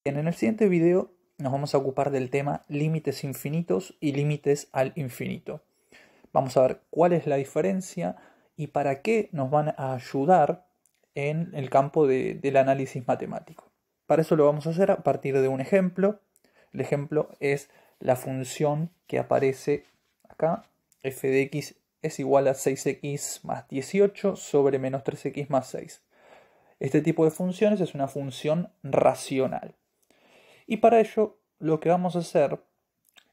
En el siguiente video nos vamos a ocupar del tema límites infinitos y límites al infinito. Vamos a ver cuál es la diferencia y para qué nos van a ayudar en el campo del análisis matemático. Para eso lo vamos a hacer a partir de un ejemplo. El ejemplo es la función que aparece acá, f de x es igual a 6x más 18 sobre menos 3x más 6. Este tipo de funciones es una función racional. Y para ello lo que vamos a hacer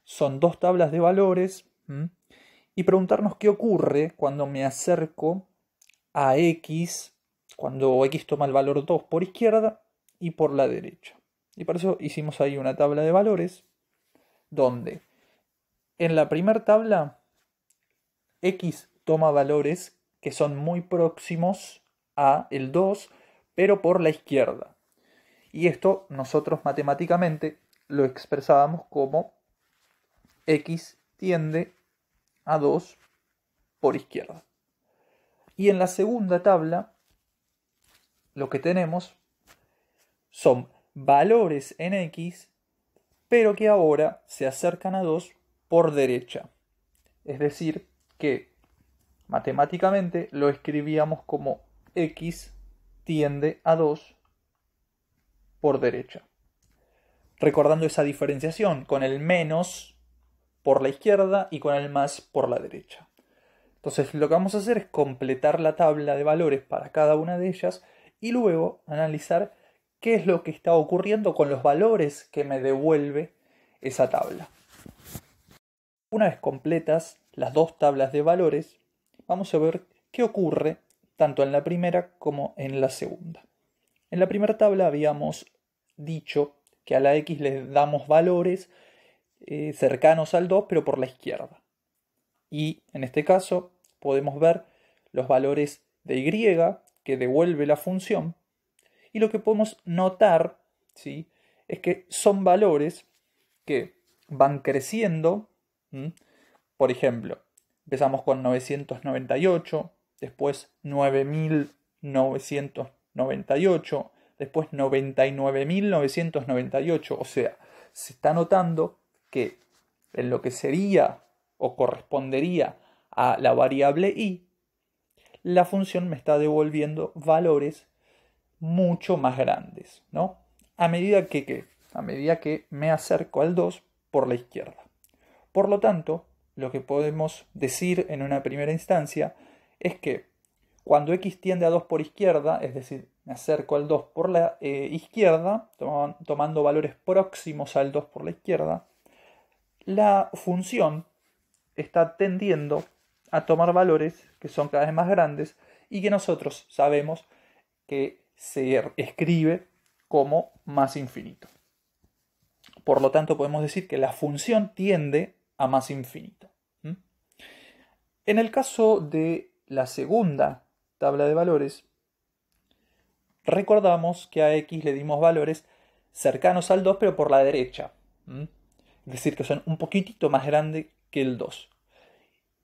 son dos tablas de valores y preguntarnos qué ocurre cuando me acerco a x, cuando x toma el valor 2 por izquierda y por la derecha. Y para eso hicimos ahí una tabla de valores donde en la primera tabla x toma valores que son muy próximos a el 2, pero por la izquierda. Y esto nosotros matemáticamente lo expresábamos como x tiende a 2 por izquierda. Y en la segunda tabla lo que tenemos son valores en x, pero que ahora se acercan a 2 por derecha. Es decir, que matemáticamente lo escribíamos como x tiende a 2 por derecha. Recordando esa diferenciación con el menos por la izquierda y con el más por la derecha. Entonces lo que vamos a hacer es completar la tabla de valores para cada una de ellas y luego analizar qué es lo que está ocurriendo con los valores que me devuelve esa tabla. Una vez completas las dos tablas de valores, vamos a ver qué ocurre tanto en la primera como en la segunda. En la primera tabla habíamos dicho que a la x le damos valores cercanos al 2, pero por la izquierda. Y en este caso podemos ver los valores de y que devuelve la función. Y lo que podemos notar, ¿sí?, es que son valores que van creciendo. Por ejemplo, empezamos con 998, después 9998, después 99.998. O sea, se está notando que en lo que sería o correspondería a la variable y, la función me está devolviendo valores mucho más grandes, ¿no? A medida que me acerco al 2 por la izquierda. Por lo tanto, lo que podemos decir en una primera instancia es que cuando x tiende a 2 por izquierda, es decir, me acerco al 2 por la izquierda, tomando valores próximos al 2 por la izquierda, la función está tendiendo a tomar valores que son cada vez más grandes y que nosotros sabemos que se escribe como más infinito. Por lo tanto, podemos decir que la función tiende a más infinito. En el caso de la segunda tabla de valores, recordamos que a x le dimos valores cercanos al 2, pero por la derecha. Es decir, que son un poquitito más grandes que el 2.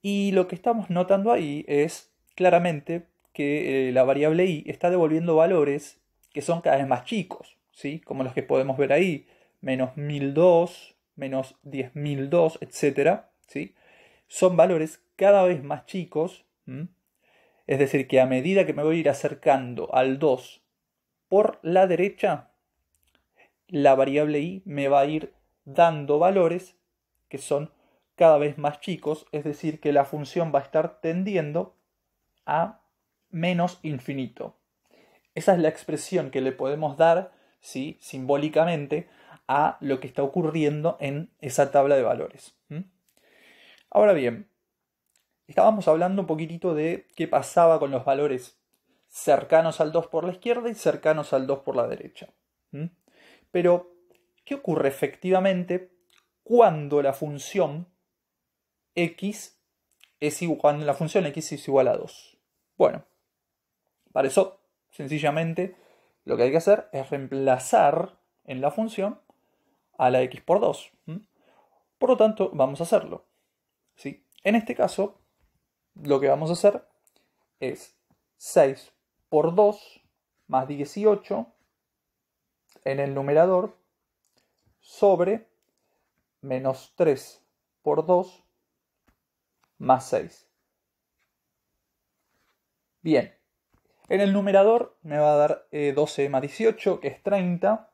Y lo que estamos notando ahí es claramente que la variable y está devolviendo valores que son cada vez más chicos, ¿sí?, como los que podemos ver ahí, menos 1002, menos 10.002, etc. ¿Sí? Son valores cada vez más chicos. Es decir, que a medida que me voy a ir acercando al 2 por la derecha, la variable y me va a ir dando valores que son cada vez más chicos, es decir, que la función va a estar tendiendo a menos infinito. Esa es la expresión que le podemos dar, ¿sí?, simbólicamente a lo que está ocurriendo en esa tabla de valores. Ahora bien, estábamos hablando un poquitito de qué pasaba con los valores cercanos al 2 por la izquierda y cercanos al 2 por la derecha. Pero, ¿qué ocurre efectivamente cuando la función x es igual a 2? Bueno, para eso, sencillamente, lo que hay que hacer es reemplazar en la función a la x por 2. Por lo tanto, vamos a hacerlo, ¿sí? En este caso, lo que vamos a hacer es 6 por 2 más 18 en el numerador sobre menos 3 por 2 más 6. Bien, en el numerador me va a dar 12 más 18, que es 30.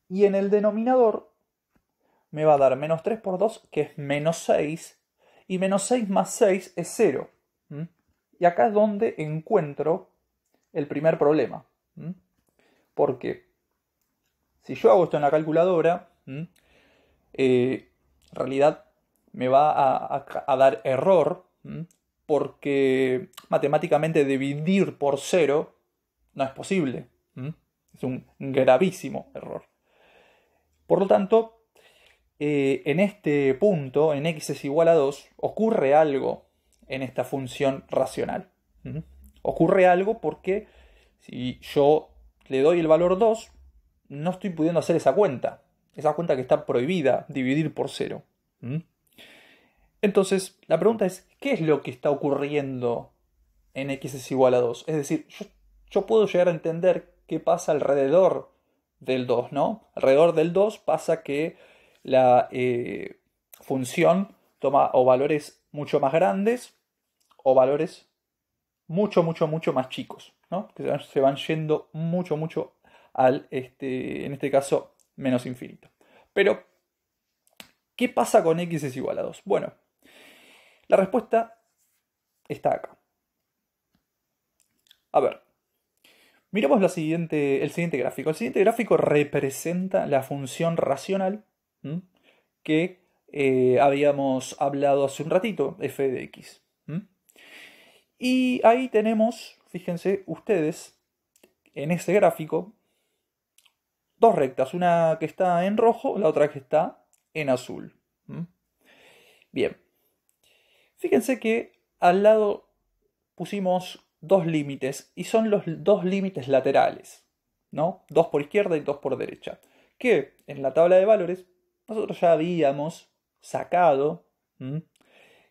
Y en el denominador me va a dar menos 3 por 2, que es menos 6. Y menos 6 más 6 es 0. Y acá es donde encuentro el primer problema. Porque si yo hago esto en la calculadora, en realidad me va a dar error, porque matemáticamente dividir por 0 no es posible. Es un gravísimo error. Por lo tanto, en este punto, en x es igual a 2, ocurre algo en esta función racional. Ocurre algo porque si yo le doy el valor 2, no estoy pudiendo hacer esa cuenta. Esa cuenta que está prohibida, dividir por 0. Entonces, la pregunta es, ¿qué es lo que está ocurriendo en x es igual a 2? Es decir, yo puedo llegar a entender qué pasa alrededor del 2, ¿no? Alrededor del 2 pasa que la función toma o valores mucho más grandes o valores mucho más chicos, ¿no? Que se van yendo mucho al, en este caso, menos infinito. Pero, ¿qué pasa con x es igual a 2? Bueno, la respuesta está acá. A ver, miremos el siguiente gráfico. El siguiente gráfico representa la función racional que habíamos hablado hace un ratito, f de x. Y ahí tenemos, fíjense ustedes, en ese gráfico, dos rectas, una que está en rojo, la otra que está en azul. Bien, fíjense que al lado pusimos dos límites y son los dos límites laterales, ¿no? Dos por izquierda y dos por derecha, que en la tabla de valores nosotros ya habíamos sacado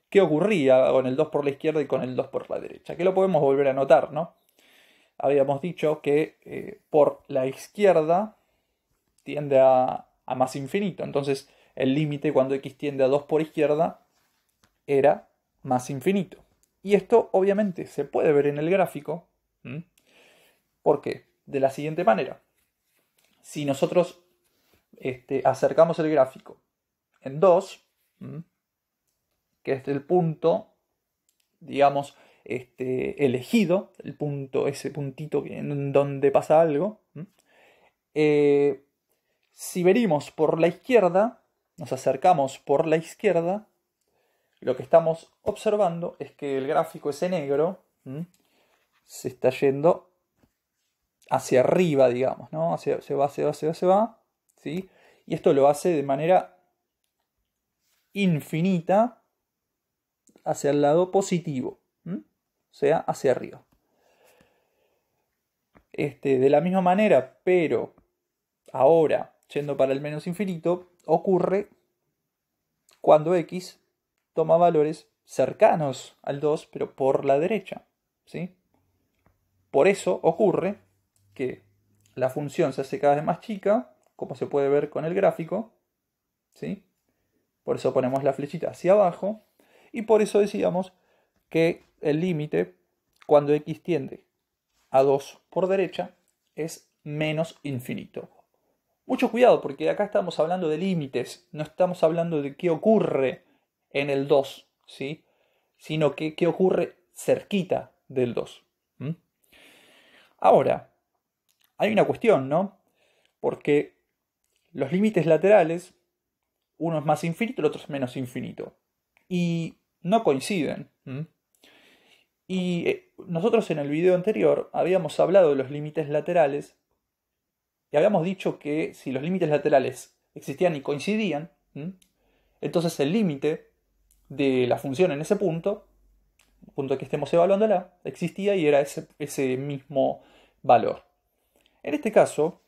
qué ocurría con el 2 por la izquierda y con el 2 por la derecha, que lo podemos volver a anotar, ¿no? Habíamos dicho que por la izquierda tiende a más infinito, entonces el límite cuando x tiende a 2 por izquierda era más infinito. Y esto obviamente se puede ver en el gráfico. ¿Por qué? De la siguiente manera. Si nosotros acercamos el gráfico en 2, que es el punto, digamos, elegido, el punto, ese puntito en donde pasa algo, si venimos por la izquierda, nos acercamos por la izquierda, lo que estamos observando es que el gráfico ese negro se está yendo hacia arriba, digamos, ¿no? Se va, ¿sí? Y esto lo hace de manera infinita hacia el lado positivo, o sea, hacia arriba. De la misma manera, pero ahora, yendo para el menos infinito, ocurre cuando x toma valores cercanos al 2, pero por la derecha, ¿sí? Por eso ocurre que la función se hace cada vez más chica, como se puede ver con el gráfico, ¿sí? Por eso ponemos la flechita hacia abajo, y por eso decíamos que el límite, cuando x tiende a 2 por derecha, es menos infinito. Mucho cuidado, porque acá estamos hablando de límites, no estamos hablando de qué ocurre en el 2, ¿sí? Sino que qué ocurre cerquita del 2. Ahora, hay una cuestión, ¿no? Porque los límites laterales, uno es más infinito, el otro es menos infinito. Y no coinciden. Y nosotros en el video anterior habíamos hablado de los límites laterales y habíamos dicho que si los límites laterales existían y coincidían, entonces el límite de la función en ese punto, el punto que estemos evaluándola, existía y era ese mismo valor. En este caso,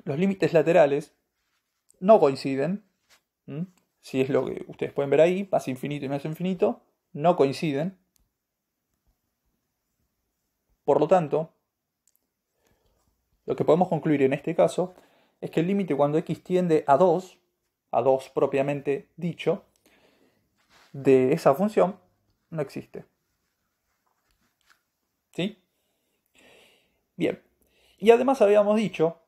los límites laterales no coinciden. Si es lo que ustedes pueden ver ahí, más infinito y menos infinito, no coinciden. Por lo tanto, lo que podemos concluir en este caso es que el límite cuando x tiende a 2 propiamente dicho, de esa función no existe. ¿Sí? Bien. Y además habíamos dicho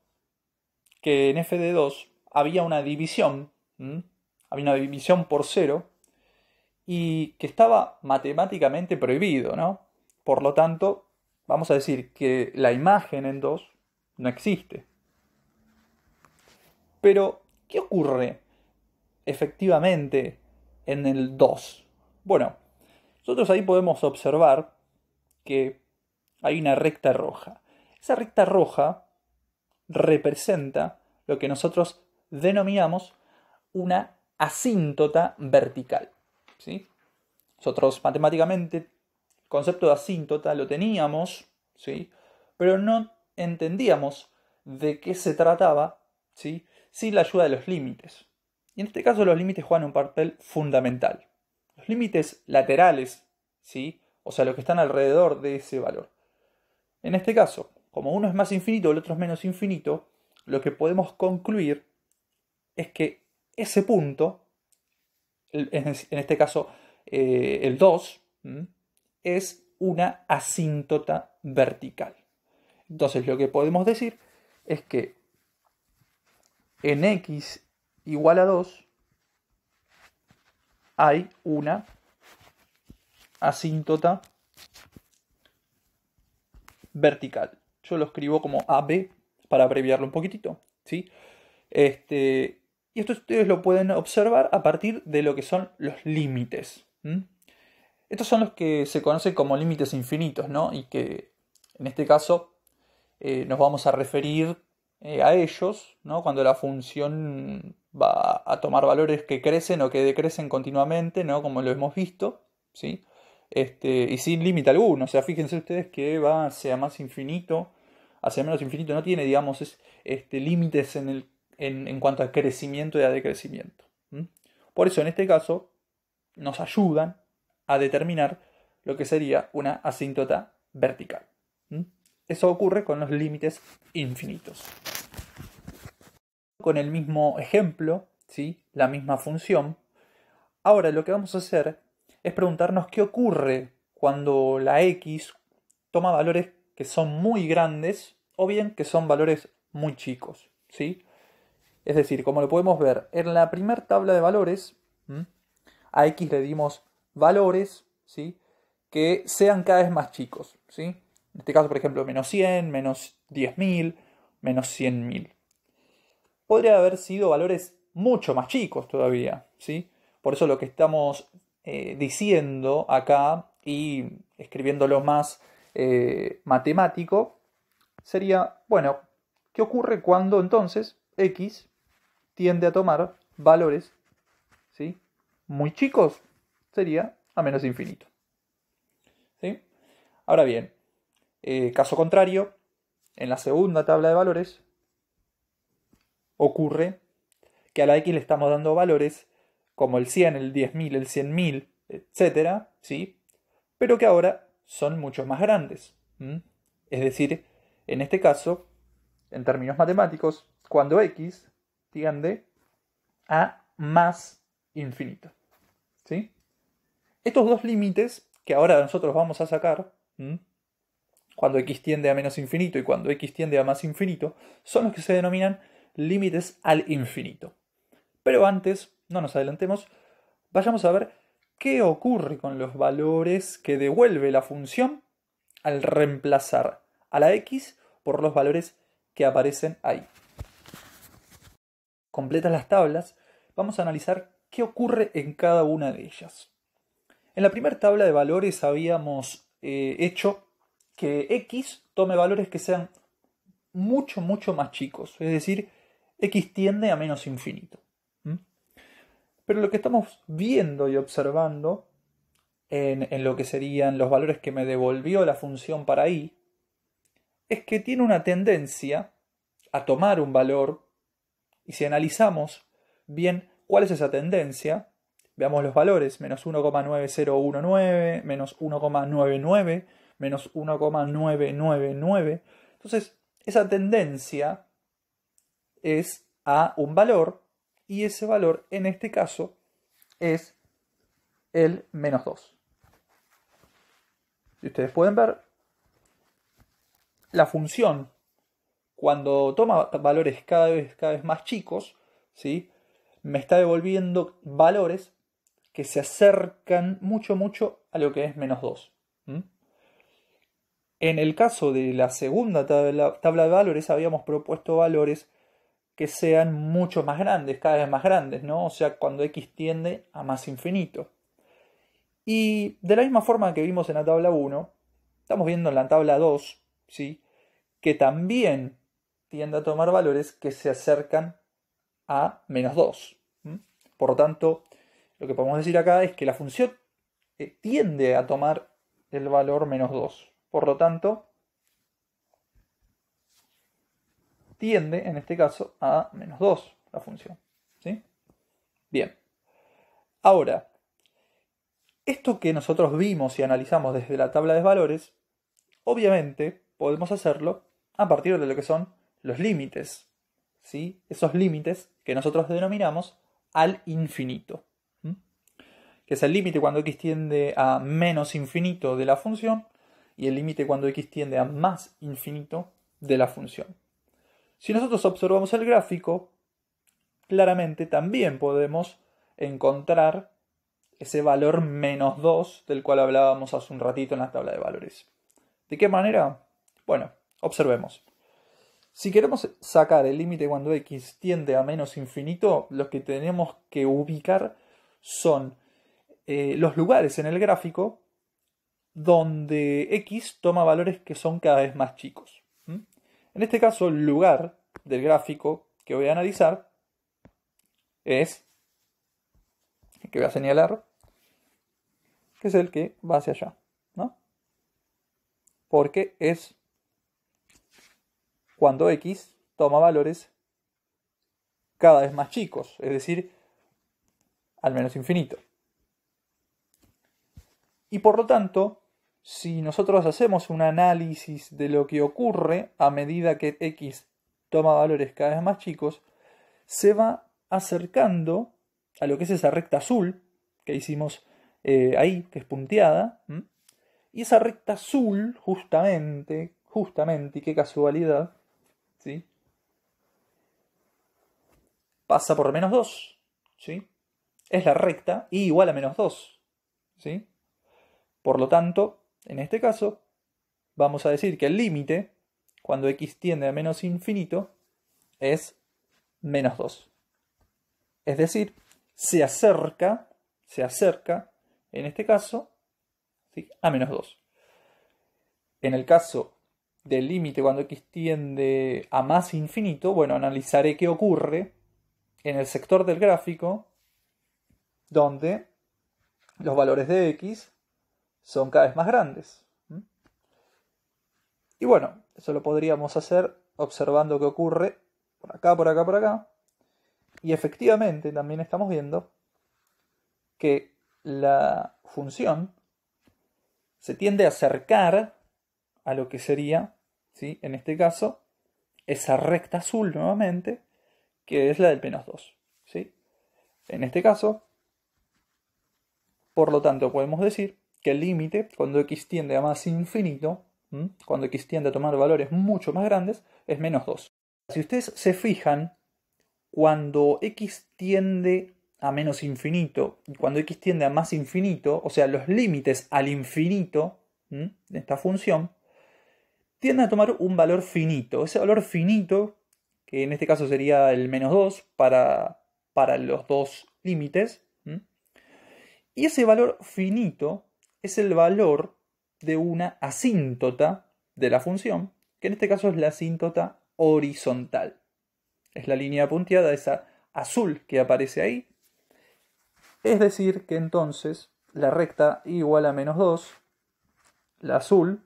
que en f de 2 había una división, había una división por 0, y que estaba matemáticamente prohibido, ¿no? Por lo tanto, vamos a decir que la imagen en 2 no existe. Pero, ¿qué ocurre efectivamente en el 2? Bueno, nosotros ahí podemos observar que hay una recta roja. Esa recta roja representa lo que nosotros denominamos una asíntota vertical. ¿Sí? Nosotros matemáticamente el concepto de asíntota lo teníamos, ¿sí? Pero no entendíamos de qué se trataba, ¿sí? Sin la ayuda de los límites. Y en este caso los límites juegan un papel fundamental. Los límites laterales, ¿sí? O sea, los que están alrededor de ese valor. En este caso, como uno es más infinito, el otro es menos infinito, lo que podemos concluir es que ese punto, en este caso el 2, es una asíntota vertical. Entonces lo que podemos decir es que en x igual a 2 hay una asíntota vertical. Yo lo escribo como AB para abreviarlo un poquitito, ¿sí? Y esto ustedes lo pueden observar a partir de lo que son los límites. Estos son los que se conocen como límites infinitos, ¿no? Y que en este caso nos vamos a referir a ellos, ¿no? Cuando la función va a tomar valores que crecen o que decrecen continuamente, ¿no? Como lo hemos visto, ¿sí? Y sin límite alguno. O sea, fíjense ustedes que va hacia más infinito, hacia menos infinito. No tiene, digamos, límites en cuanto a crecimiento y a decrecimiento. Por eso, en este caso, nos ayudan a determinar lo que sería una asíntota vertical. Eso ocurre con los límites infinitos. Con el mismo ejemplo, ¿sí? La misma función. Ahora lo que vamos a hacer es preguntarnos qué ocurre cuando la x toma valores que son muy grandes o bien que son valores muy chicos, ¿sí? Es decir, como lo podemos ver en la primera tabla de valores, a x le dimos valores, ¿sí? Que sean cada vez más chicos, ¿sí? En este caso, por ejemplo, menos 100, menos 10.000, menos 100.000. Podría haber sido valores mucho más chicos todavía, ¿sí? Por eso lo que estamos diciendo acá y escribiéndolo más matemático sería, bueno, ¿qué ocurre cuando entonces x tiende a tomar valores, ¿sí? Muy chicos? Sería a menos infinito. ¿Sí? Ahora bien, caso contrario, en la segunda tabla de valores ocurre que a la x le estamos dando valores como el 100, el 10.000, el 100.000, etc., ¿sí? Pero que ahora son mucho más grandes. Es decir, en este caso, en términos matemáticos, cuando x tiende a más infinito. ¿Sí? Estos dos límites que ahora nosotros vamos a sacar, cuando x tiende a menos infinito y cuando x tiende a más infinito, son los que se denominan límites al infinito. Pero antes, no nos adelantemos, vayamos a ver qué ocurre con los valores que devuelve la función al reemplazar a la x por los valores que aparecen ahí. Completas las tablas, vamos a analizar qué ocurre en cada una de ellas. En la primera tabla de valores habíamos hecho que x tome valores que sean mucho, mucho más chicos. Es decir, x tiende a menos infinito. Pero lo que estamos viendo y observando en lo que serían los valores que me devolvió la función para i, es que tiene una tendencia a tomar un valor, y si analizamos bien cuál es esa tendencia, veamos los valores, menos 1,9019, menos 1,99, menos 1,999. Entonces, esa tendencia es a un valor y ese valor en este caso es el menos 2. Si ustedes pueden ver, la función cuando toma valores cada vez más chicos, ¿sí? Me está devolviendo valores que se acercan mucho a lo que es menos 2. En el caso de la segunda tabla de valores habíamos propuesto valores que sean mucho más grandes, cada vez más grandes, ¿no? O sea, cuando x tiende a más infinito. Y de la misma forma que vimos en la tabla 1, estamos viendo en la tabla 2, ¿sí? Que también tiende a tomar valores que se acercan a menos 2. Por lo tanto, lo que podemos decir acá es que la función tiende a tomar el valor menos 2. Por lo tanto, tiende en este caso a menos 2 la función. ¿Sí? Bien. Ahora, esto que nosotros vimos y analizamos desde la tabla de valores, obviamente podemos hacerlo a partir de lo que son los límites. ¿Sí? Esos límites que nosotros denominamos al infinito. Que es el límite cuando x tiende a menos infinito de la función y el límite cuando x tiende a más infinito de la función. Si nosotros observamos el gráfico, claramente también podemos encontrar ese valor menos 2 del cual hablábamos hace un ratito en la tabla de valores. ¿De qué manera? Bueno, observemos. Si queremos sacar el límite cuando x tiende a menos infinito, lo que tenemos que ubicar son los lugares en el gráfico donde x toma valores que son cada vez más chicos. En este caso, el lugar del gráfico que voy a analizar es, que voy a señalar, que es el que va hacia allá, ¿no? Porque es cuando x toma valores cada vez más chicos, es decir, al menos infinito. Y por lo tanto, si nosotros hacemos un análisis de lo que ocurre a medida que x toma valores cada vez más chicos, se va acercando a lo que es esa recta azul que hicimos ahí, que es punteada. Y esa recta azul, justamente, y qué casualidad, ¿sí? Pasa por menos 2, ¿sí? Es la recta y igual a menos 2, ¿sí? Por lo tanto, en este caso, vamos a decir que el límite, cuando x tiende a menos infinito, es menos 2. Es decir, se acerca, en este caso, ¿sí? A menos 2. En el caso del límite cuando x tiende a más infinito, bueno, analizaré qué ocurre en el sector del gráfico donde los valores de x son cada vez más grandes. Y bueno, eso lo podríamos hacer observando qué ocurre por acá, por acá, por acá. Y efectivamente también estamos viendo que la función se tiende a acercar a lo que sería, ¿sí? En este caso, esa recta azul nuevamente, que es la del menos 2. ¿Sí? En este caso, por lo tanto, podemos decir que el límite, cuando x tiende a más infinito, cuando x tiende a tomar valores mucho más grandes, es menos 2. Si ustedes se fijan, cuando x tiende a menos infinito y cuando x tiende a más infinito, o sea, los límites al infinito de esta función, tienden a tomar un valor finito. Ese valor finito, que en este caso sería el menos 2 para los dos límites, y ese valor finito es el valor de una asíntota de la función, que en este caso es la asíntota horizontal. Es la línea punteada, esa azul que aparece ahí. Es decir, que entonces la recta igual a menos 2, la azul,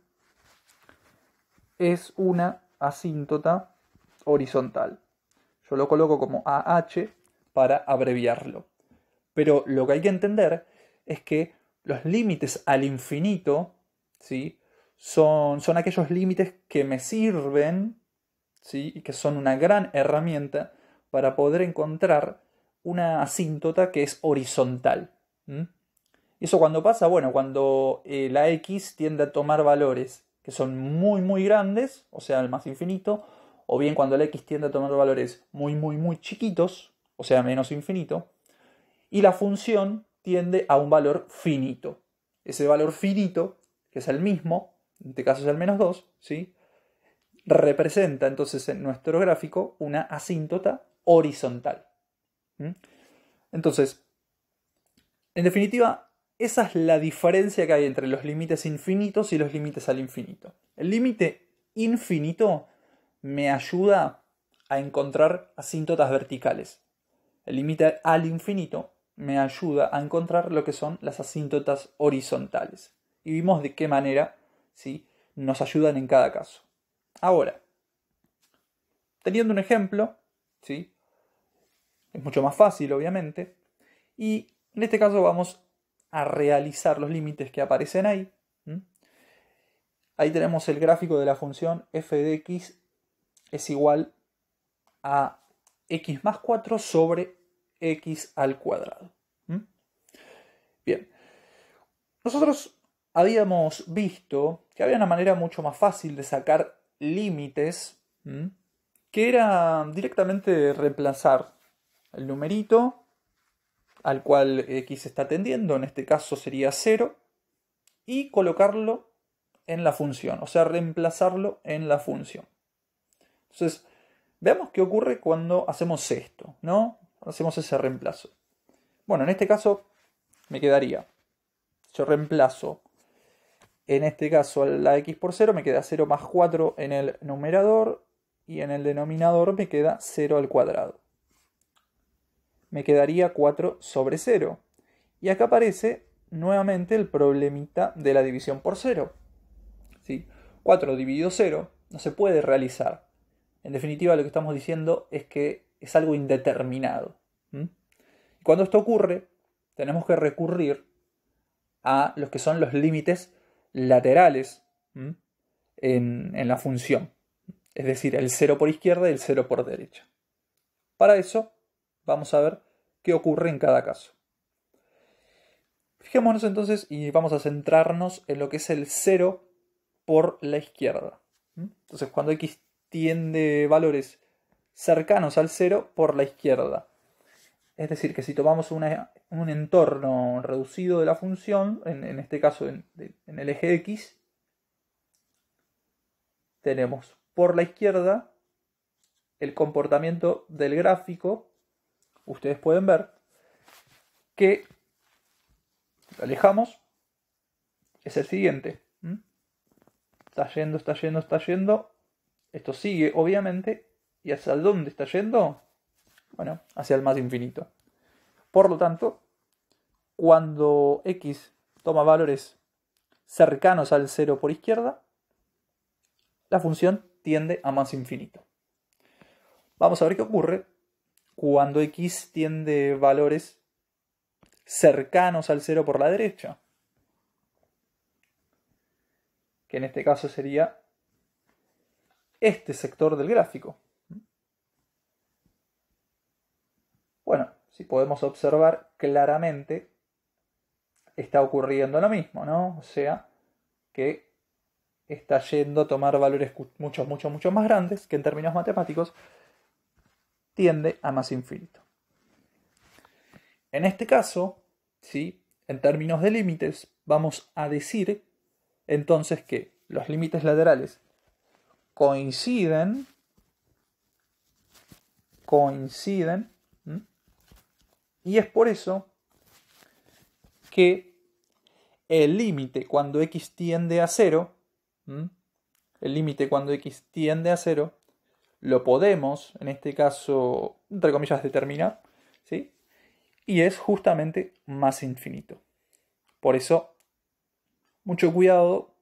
es una asíntota horizontal. Yo lo coloco como AH para abreviarlo. Pero lo que hay que entender es que los límites al infinito, ¿sí? son aquellos límites que me sirven, ¿sí? Y que son una gran herramienta para poder encontrar una asíntota que es horizontal. ¿Y eso cuando pasa? Bueno, cuando la X tiende a tomar valores que son muy muy grandes, o sea, el más infinito, o bien cuando la X tiende a tomar valores muy muy muy chiquitos, o sea, menos infinito, y la función tiende a un valor finito. Ese valor finito, que es el mismo, en este caso es el menos 2, ¿sí? Representa entonces en nuestro gráfico una asíntota horizontal. Entonces, en definitiva, esa es la diferencia que hay entre los límites infinitos y los límites al infinito. El límite infinito me ayuda a encontrar asíntotas verticales. El límite al infinito me ayuda a encontrar lo que son las asíntotas horizontales. Y vimos de qué manera, ¿sí?, nos ayudan en cada caso. Ahora, teniendo un ejemplo, ¿sí?, es mucho más fácil, obviamente, y en este caso vamos a realizar los límites que aparecen ahí. Ahí tenemos el gráfico de la función f de x es igual a x más 4 sobre x al cuadrado. Bien, nosotros habíamos visto que había una manera mucho más fácil de sacar límites, que era directamente reemplazar el numerito al cual x está tendiendo, en este caso sería 0, y colocarlo en la función, o sea, reemplazarlo en la función. Entonces, veamos qué ocurre cuando hacemos esto, ¿no? Hacemos ese reemplazo. Bueno, en este caso me quedaría, yo reemplazo, en este caso la x por 0, me queda 0 más 4 en el numerador, y en el denominador me queda 0 al cuadrado. Me quedaría 4 sobre 0. Y acá aparece nuevamente el problemita de la división por 0. ¿Sí? 4 dividido 0 no se puede realizar. En definitiva, lo que estamos diciendo es que es algo indeterminado. Cuando esto ocurre, tenemos que recurrir a los que son los límites laterales en la función. Es decir, el 0 por izquierda y el 0 por derecha. Para eso, vamos a ver qué ocurre en cada caso. Fijémonos entonces y vamos a centrarnos en lo que es el 0 por la izquierda. Entonces, cuando x tiende valores cercanos al 0 por la izquierda. Es decir, que si tomamos un entorno reducido de la función, en este caso en el eje x, tenemos por la izquierda el comportamiento del gráfico. Ustedes pueden ver que lo alejamos, es el siguiente. Está yendo, está yendo, está yendo. Esto sigue, obviamente. ¿Y hacia dónde está yendo? Bueno, hacia el más infinito. Por lo tanto, cuando x toma valores cercanos al 0 por izquierda, la función tiende a más infinito. Vamos a ver qué ocurre cuando x tiende valores cercanos al 0 por la derecha, que en este caso sería este sector del gráfico. Bueno, si podemos observar claramente, está ocurriendo lo mismo, ¿no? O sea, que está yendo a tomar valores mucho más grandes, que en términos matemáticos tiende a más infinito. En este caso, ¿sí?, en términos de límites, vamos a decir entonces que los límites laterales coinciden, y es por eso que el límite cuando x tiende a 0, el límite cuando x tiende a 0, lo podemos, en este caso, entre comillas, determinar, ¿sí?, y es justamente más infinito. Por eso, mucho cuidado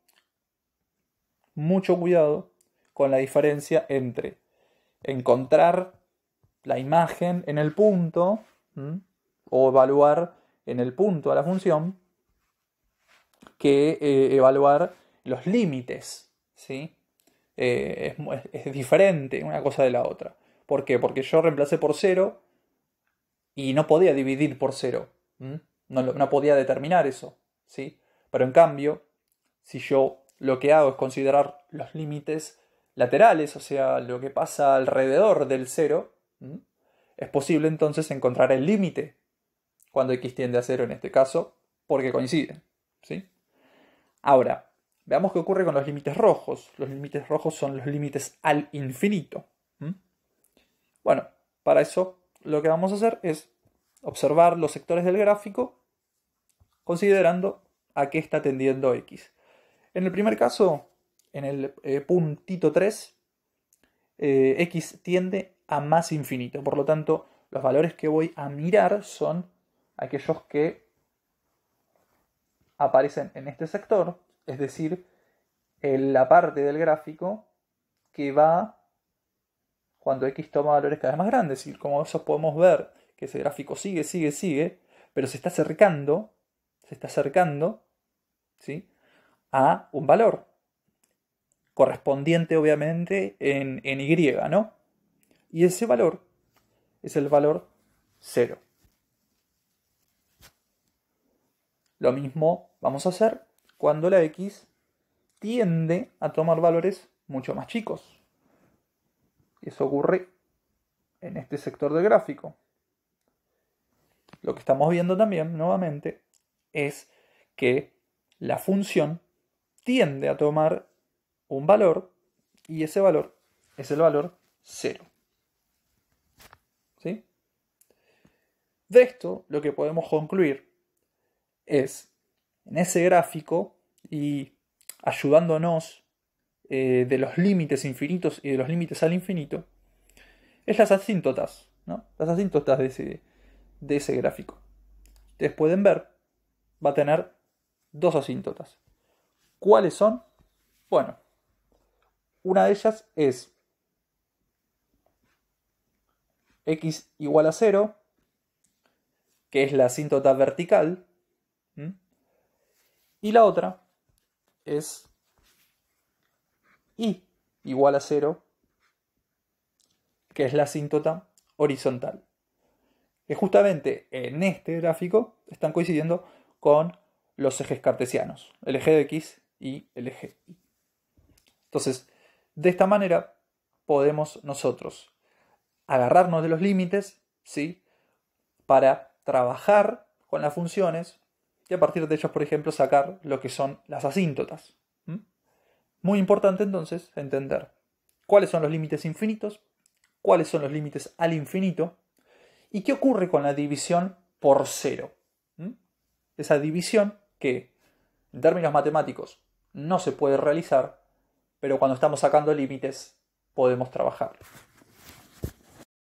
con la diferencia entre encontrar la imagen en el punto, o evaluar en el punto a la función, que evaluar los límites, ¿sí?, es diferente una cosa de la otra. ¿Por qué? Porque yo reemplacé por 0 y no podía dividir por 0. No podía determinar eso, ¿sí? Pero en cambio, si yo lo que hago es considerar los límites laterales, o sea, lo que pasa alrededor del 0, es posible entonces encontrar el límite cuando x tiende a 0 en este caso, porque coinciden, ¿sí? Ahora, veamos qué ocurre con los límites rojos. Los límites rojos son los límites al infinito. Bueno, para eso lo que vamos a hacer es observar los sectores del gráfico considerando a qué está tendiendo x. En el primer caso, en el puntito 3, x tiende a más infinito. Por lo tanto, los valores que voy a mirar son aquellos que aparecen en este sector, es decir, en la parte del gráfico que va cuando x toma valores cada vez más grandes. Y como eso podemos ver que ese gráfico sigue, pero se está acercando, ¿sí?, a un valor correspondiente obviamente en y, ¿no? Y ese valor es el valor 0. Lo mismo vamos a hacer cuando la x tiende a tomar valores mucho más chicos. Eso ocurre en este sector del gráfico. Lo que estamos viendo también, nuevamente, es que la función tiende a tomar un valor y ese valor es el valor 0. ¿Sí? De esto lo que podemos concluir es, en ese gráfico y ayudándonos de los límites infinitos y de los límites al infinito, es las asíntotas, ¿no? Las asíntotas de ese gráfico. Ustedes pueden ver, va a tener dos asíntotas. ¿Cuáles son? Bueno, una de ellas es x igual a 0, que es la asíntota vertical, y la otra es y igual a 0, que es la asíntota horizontal. Que justamente en este gráfico están coincidiendo con los ejes cartesianos, el eje de x y el eje y. Entonces, de esta manera podemos nosotros agarrarnos de los límites, ¿sí?, para trabajar con las funciones y a partir de ellos, por ejemplo, sacar lo que son las asíntotas. Muy importante entonces entender cuáles son los límites infinitos, cuáles son los límites al infinito y qué ocurre con la división por 0. Esa división que en términos matemáticos no se puede realizar, pero cuando estamos sacando límites podemos trabajar.